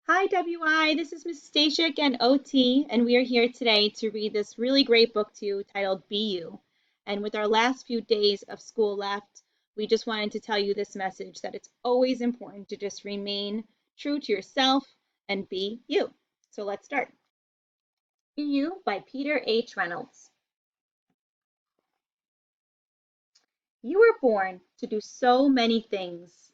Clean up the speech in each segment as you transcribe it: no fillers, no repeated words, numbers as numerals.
Hi WI, this is Mrs Stasiuk and OT, and we are here today to read this really great book to you titled Be You. And with our last few days of school left, we just wanted to tell you this message that it's always important to just remain true to yourself and be you. So let's start. Be You by Peter H Reynolds. You were born to do so many things.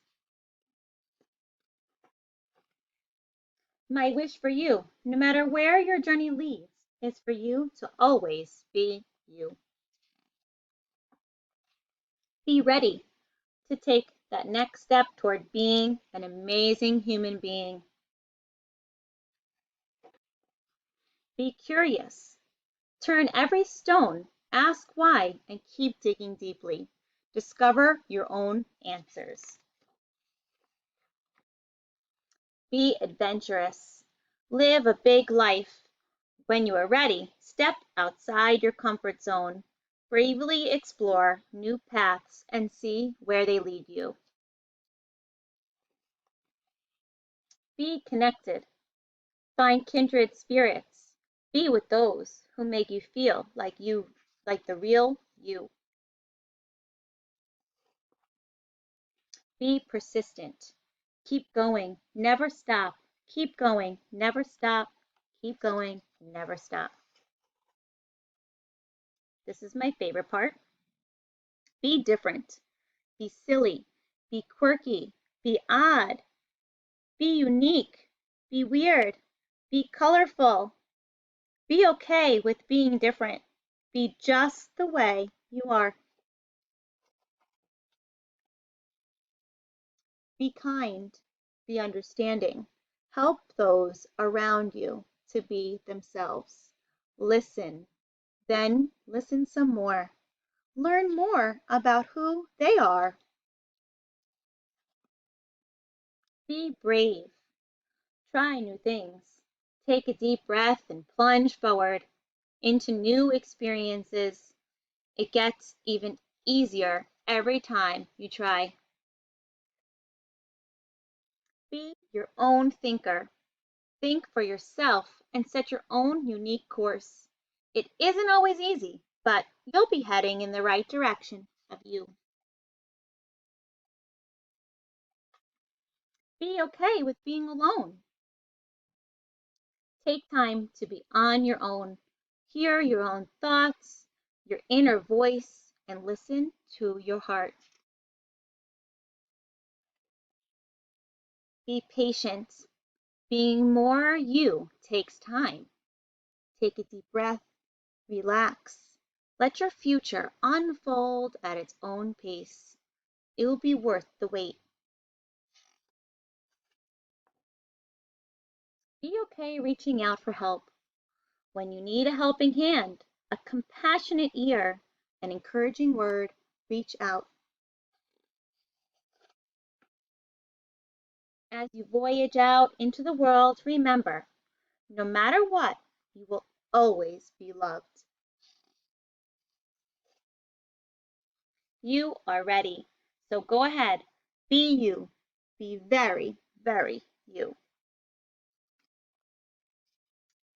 My wish for you, no matter where your journey leads, is for you to always be you. Be ready to take that next step toward being an amazing human being. Be curious. Turn every stone, ask why, and keep digging deeply. Discover your own answers. Be adventurous. Live a big life. When you are ready, step outside your comfort zone. Bravely explore new paths and see where they lead you. Be connected. Find kindred spirits. Be with those who make you feel like the real you. Be persistent. Keep going, never stop. Keep going, never stop. Keep going, never stop. This is my favorite part. Be different. Be silly. Be quirky. Be odd. Be unique. Be weird. Be colorful. Be okay with being different. Be just the way you are. Be kind, be understanding. Help those around you to be themselves. Listen, then listen some more. Learn more about who they are. Be brave. Try new things. Take a deep breath and plunge forward into new experiences. It gets even easier every time you try. Be your own thinker. Think for yourself and set your own unique course. It isn't always easy, but you'll be heading in the right direction of you. Be okay with being alone. Take time to be on your own. Hear your own thoughts, your inner voice, and listen to your heart. Be patient. Being more you takes time. Take a deep breath, relax. Let your future unfold at its own pace. It will be worth the wait. Be okay reaching out for help. When you need a helping hand, a compassionate ear, an encouraging word, reach out. As you voyage out into the world, remember, no matter what, you will always be loved. You are ready. So go ahead, be you. Be very, very you.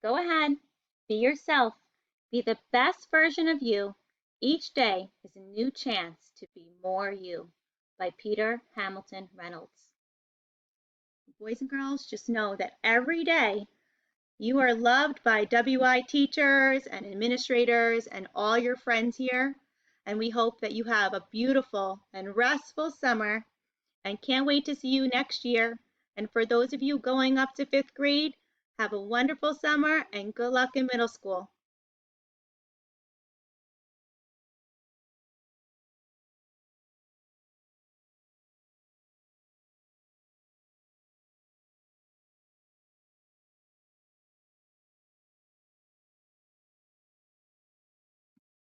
Go ahead, be yourself. Be the best version of you. Each day is a new chance to be more you. By Peter Hamilton Reynolds. Boys and girls, just know that every day you are loved by WI teachers and administrators and all your friends here. And we hope that you have a beautiful and restful summer and can't wait to see you next year. And for those of you going up to 5th grade, have a wonderful summer and good luck in middle school.